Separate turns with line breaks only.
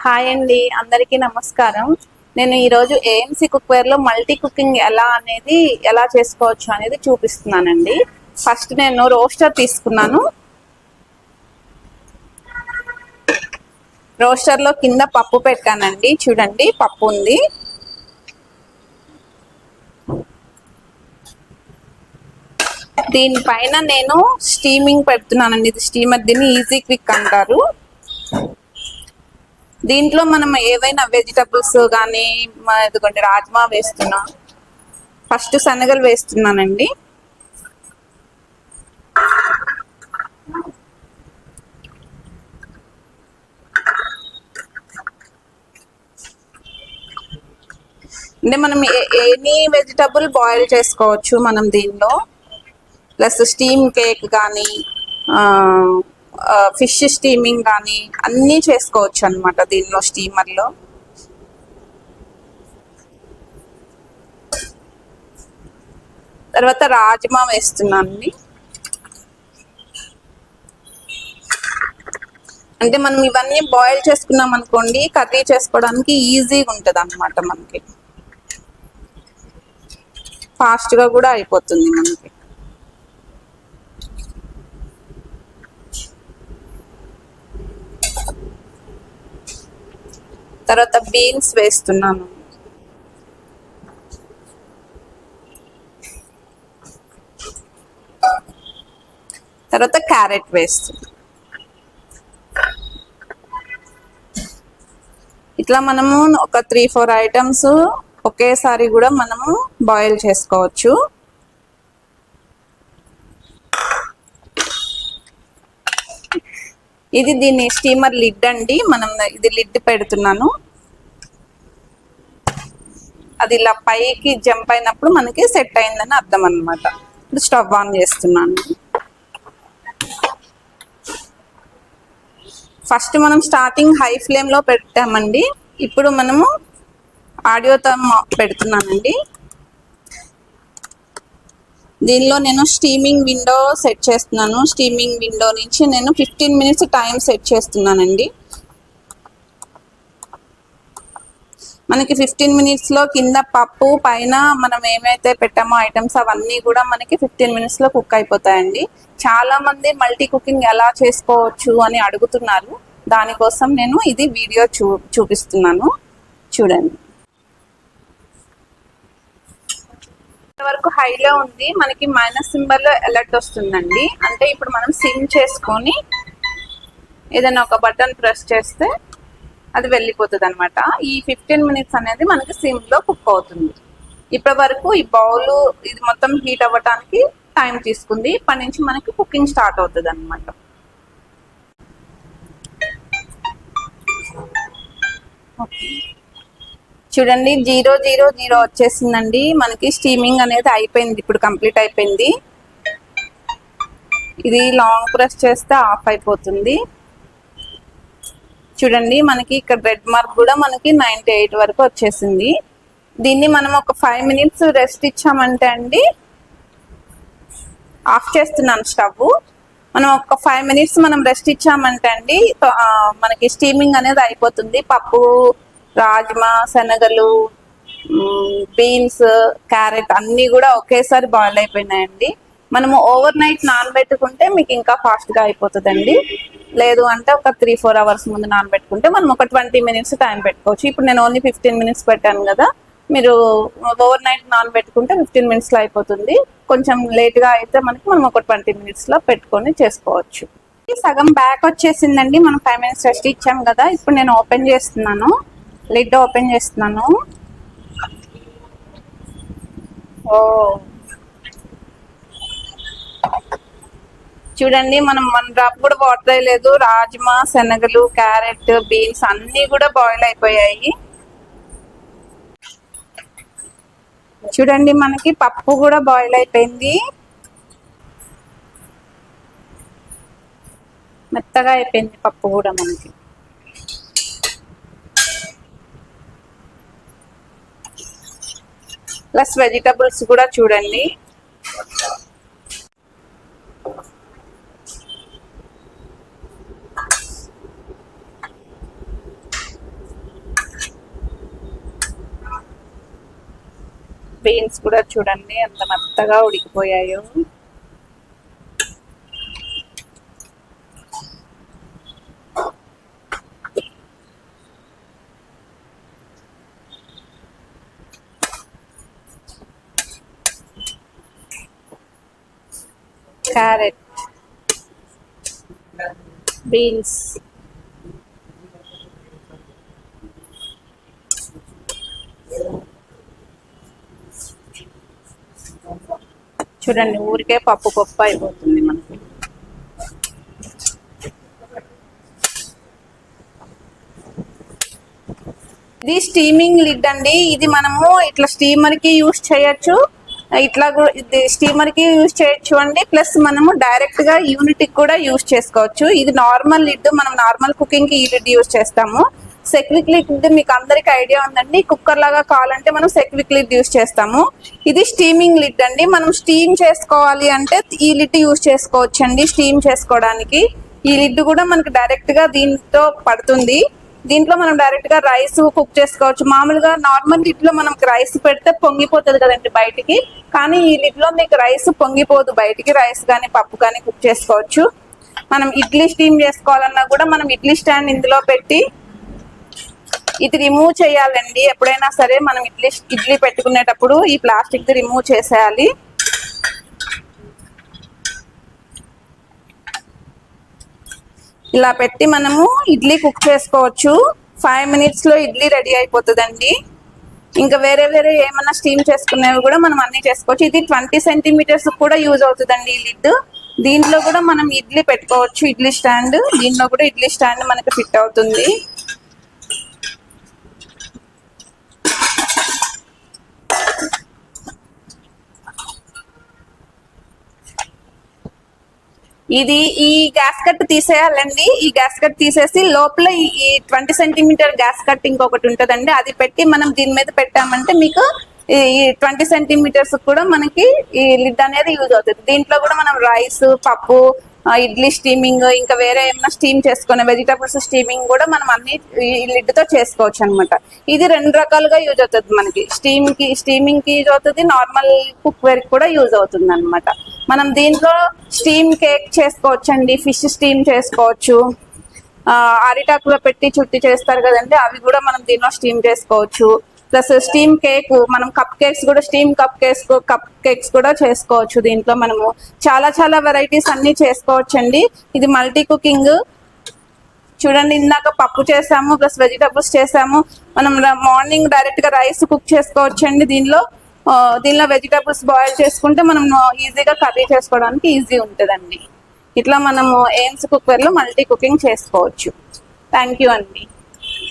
Hi అండి, అందరికీ నమస్కారం. నేను ఈరోజు ఏఎంసీ కుక్వేర్లో మల్టీ కుకింగ్ ఎలా చేసుకోవచ్చు అనేది చూపిస్తున్నానండి. ఫస్ట్ నేను రోస్టర్ తీసుకున్నాను. రోస్టర్లో కింద పప్పు పెట్టానండి. చూడండి, పప్పు ఉంది. దీనిపైన నేను స్టీమింగ్ పెడుతున్నానండి. ఇది స్టీమర్, దీన్ని ఈజీ క్విక్ అంటారు. దీంట్లో మనం ఏవైనా వెజిటబుల్స్ కానీ ఇదిగోండి రాజ్మా వేస్తున్నా. ఫస్ట్ శనగలు వేస్తున్నానండి. అంటే మనం ఎనీ వెజిటబుల్ బాయిల్ చేసుకోవచ్చు మనం దీనిలో. ప్లస్ స్టీమ్ కేక్ కానీ ఫిష్ స్టీమింగ్ కానీ అన్నీ చేసుకోవచ్చు అనమాట దీనిలో, స్టీమర్లో. తర్వాత రాజ్మా వేస్తున్నానండి. అంటే మనం ఇవన్నీ బాయిల్ చేసుకున్నాం అనుకోండి, కర్రీ చేసుకోవడానికి ఈజీగా ఉంటుంది అనమాట. మనకి ఫాస్ట్గా కూడా అయిపోతుంది మనకి. తర్వాత బీన్స్ వేస్తున్నాను. తర్వాత క్యారెట్ వేస్తున్నాను. ఇట్లా మనము ఒక 3-4 ఐటమ్స్ ఒకేసారి కూడా మనము బాయిల్ చేసుకోవచ్చు. ఇది దీని స్టీమర్ లిడ్ అండి. ఇది లిడ్ పెడుతున్నాను. అది ఇలా పైకి జంప్ అయినప్పుడు మనకి సెట్ అయిందని అర్థం అనమాట. ఇప్పుడు స్టవ్ ఆన్ చేస్తున్నాను. ఫస్ట్ మనం స్టార్టింగ్ హై ఫ్లేమ్లో పెట్టామండి. ఇప్పుడు మనము ఆడియోతో పెడుతున్నానండి. దీనిలో నేను స్టీమింగ్ విండో సెట్ చేస్తున్నాను. స్టీమింగ్ విండో నుంచి నేను 15 మినిట్స్ టైం సెట్ చేస్తున్నానండి. మనకి 15 మినిట్స్లో కింద పప్పు, పైన మనం ఏమైతే పెట్టామో ఐటమ్స్ అవన్నీ కూడా మనకి 15 మినిట్స్లో కుక్ అయిపోతాయండి. చాలా మంది మల్టీ కుకింగ్ ఎలా చేసుకోవచ్చు అని అడుగుతున్నారు. దానికోసం నేను ఇది వీడియో చూపిస్తున్నాను. చూడండి. వరకు హైలో ఉంది. మనకి మైనస్ సింబల్లో అలర్ట్ వస్తుందండి. అంటే ఇప్పుడు మనం సిమ్ చేసుకొని ఏదైనా ఒక బటన్ ప్రెస్ చేస్తే అది వెళ్ళిపోతుంది అనమాట. ఈ 15 మినిట్స్ అనేది మనకి సిమ్లో కుక్ అవుతుంది. ఇప్పటి వరకు ఈ బౌల్ ఇది మొత్తం హీట్ అవ్వటానికి టైం తీసుకుంది. ఇప్పటి నుంచి మనకి కుకింగ్ స్టార్ట్ అవుతుంది అనమాట. చూడండి, 000 వచ్చేసిందండి. మనకి స్టీమింగ్ అనేది అయిపోయింది. ఇప్పుడు కంప్లీట్ అయిపోయింది. ఇది లాంగ్ ప్రెస్ చేస్తే ఆఫ్ అయిపోతుంది. చూడండి, మనకి ఇక్కడ రెడ్ మార్క్ కూడా మనకి 98 వరకు వచ్చేసింది. దీన్ని మనం ఒక 5 మినిట్స్ రెస్ట్ ఇచ్చామంటే అండి, ఆఫ్ చేస్తున్నాను స్టవ్. మనం ఒక 5 మినిట్స్ మనం రెస్ట్ ఇచ్చామంటే అండి మనకి స్టీమింగ్ అనేది అయిపోతుంది. పప్పు, రాజ్మా, శనగలు, బీన్స్, క్యారెట్ అన్నీ కూడా ఒకేసారి బాయిల్ అయిపోయినాయండి. మనము ఓవర్ నైట్ నానబెట్టుకుంటే మీకు ఇంకా ఫాస్ట్గా అయిపోతుందండి. లేదు అంటే ఒక 3-4 అవర్స్ ముందు నానబెట్టుకుంటే మనం ఒక 20 మినిట్స్ టైం పెట్టుకోవచ్చు. ఇప్పుడు నేను ఓన్లీ 15 మినిట్స్ పెట్టాను కదా. మీరు ఓవర్ నైట్ నానబెట్టుకుంటే 15 మినిట్స్లో అయిపోతుంది. కొంచెం లేట్గా అయితే మనం ఒక 20 మినిట్స్లో పెట్టుకొని చేసుకోవచ్చు. సగం బ్యాక్ వచ్చేసిందండి. మనం 5 మినిట్స్ రెస్ట్ ఇచ్చాం కదా. ఇప్పుడు నేను ఓపెన్ చేస్తున్నాను. లిడ్ ఓపెన్ చేస్తున్నాను. చూడండి, మనం 1 డ్రాప్ కూడా వాటర్ వేయలేదు. రాజ్మా, శనగలు, క్యారెట్, బీన్స్ అన్నీ కూడా బాయిల్ అయిపోయాయి. చూడండి, మనకి పప్పు కూడా బాయిల్ అయిపోయింది. మెత్తగా అయిపోయింది పప్పు కూడా మనకి. ప్లస్ వెజిటబుల్స్ కూడా చూడండి. బీన్స్ కూడా చూడండి ఎంత మెత్తగా ఉడికిపోయాయో. క్యారెట్, బీన్స్, చూడండి ఊరికే పప్పు అయిపోతుంది మనకి. ఇది స్టీమింగ్ లిడ్ అండి. ఇది మనము ఇట్లా స్టీమర్ కి యూస్ చేయొచ్చు, ఇట్లా స్టీమర్ కి యూజ్ చేయొచ్చు అండి. ప్లస్ మనము డైరెక్ట్ గా యూనిట్ కి కూడా యూజ్ చేసుకోవచ్చు. ఇది నార్మల్ లిడ్, మనం నార్మల్ కుకింగ్ కి ఈ లిడ్ యూజ్ చేస్తాము. సెక్విక్ లిడ్ మీకు అందరికి ఐడియా ఉందండి, కుక్కర్ లాగా కావాలంటే మనం సెక్విక్ లిడ్ యూజ్ చేస్తాము. ఇది స్టీమింగ్ లిడ్ అండి. మనం స్టీమ్ చేసుకోవాలి అంటే ఈ లిడ్ యూజ్ చేసుకోవచ్చు అండి. స్టీమ్ చేసుకోవడానికి ఈ లిడ్ కూడా మనకి డైరెక్ట్ గా దీంతో పడుతుంది. దీంట్లో మనం డైరెక్ట్ గా రైస్ కుక్ చేసుకోవచ్చు. మామూలుగా నార్మల్ లిడ్ లో మనం రైస్ పెడితే పొంగిపోతుంది కదండి బయటికి, కానీ ఈ లిడ్ లో మీకు రైస్ పొంగిపోదు బయటికి. రైస్ కానీ పప్పు కానీ కుక్ చేసుకోవచ్చు. మనం ఇడ్లీ స్టీమ్ చేసుకోవాలన్నా కూడా మనం ఇడ్లీ స్టాండ్ ఇందులో పెట్టి ఇది రిమూవ్ చేయాలండి. ఎప్పుడైనా సరే మనం ఇడ్లీ పెట్టుకునేటప్పుడు ఈ ప్లాస్టిక్ ది రిమూవ్ చేసేయాలి. ఇలా పెట్టి మనము ఇడ్లీ కుక్ చేసుకోవచ్చు. 5 minutes లో ఇడ్లీ రెడీ అయిపోతుందండి. ఇంకా వేరే ఏమైనా స్టీమ్ చేసుకునేవి కూడా మనం అన్ని చేసుకోవచ్చు. ఇది 20 centimeters కూడా యూజ్ అవుతుందండి ఈ లిడ్. దీంట్లో కూడా మనం ఇడ్లీ పెట్టుకోవచ్చు, ఇడ్లీ స్టాండ్. దీంట్లో కూడా ఇడ్లీ స్టాండ్ మనకి ఫిట్ అవుతుంది. ఇది ఈ గ్యాస్ కట్ తీసేయాలండి. ఈ గ్యాస్ కట్ తీసేసి లోపల ఈ 20 centimeter గ్యాస్ కట్ ఇంకొకటి ఉంటుందండి, అది పెట్టి మనం దీని మీద పెట్టామంటే మీకు ఈ 20 centimeters కూడా మనకి ఈ లిడ్ అనేది యూజ్ అవుతుంది. దీంట్లో కూడా మనం రైస్, పప్పు, ఇడ్లీ స్టీమింగ్, ఇంకా వేరే ఏమైనా స్టీమ్ చేసుకునే వెజిటబుల్స్ స్టీమింగ్ కూడా మనం అన్ని ఈ లిడ్ తో చేసుకోవచ్చు అనమాట. ఇది 2 రకాలుగా యూజ్ అవుతుంది మనకి. స్టీమింగ్ కి యూజ్ అవుతుంది, నార్మల్ కుక్ వేర్ కూడా యూజ్ అవుతుంది అనమాట. మనం దీంట్లో స్టీమ్ కేక్ చేసుకోవచ్చు అండి, ఫిష్ స్టీమ్ చేసుకోవచ్చు, అరిటాకులో పెట్టి చుట్టి చేస్తారు కదండి, అవి కూడా మనం దీనిలో స్టీమ్ చేసుకోవచ్చు. ప్లస్ స్టీమ్ కేక్, మనం కప్ కేక్స్ కూడా చేసుకోవచ్చు. దీంట్లో మనము చాలా వెరైటీస్ అన్ని చేసుకోవచ్చు అండి. ఇది మల్టీ కుకింగ్. చూడండి, ఇందాక పప్పు చేసాము ప్లస్ వెజిటబుల్స్ చేసాము. మనం మార్నింగ్ డైరెక్ట్ గా రైస్ కుక్ చేసుకోవచ్చు అండి. దీనిలో వెజిటబుల్స్ బాయిల్ చేసుకుంటే మనం ఈజీగా కర్రీ చేసుకోవడానికి ఈజీ ఉంటుందండి. ఇట్లా మనము ఎయిమ్స్ కుక్వేర్ లో మల్టీ కుకింగ్ చేసుకోవచ్చు. థ్యాంక్ యూ అండి.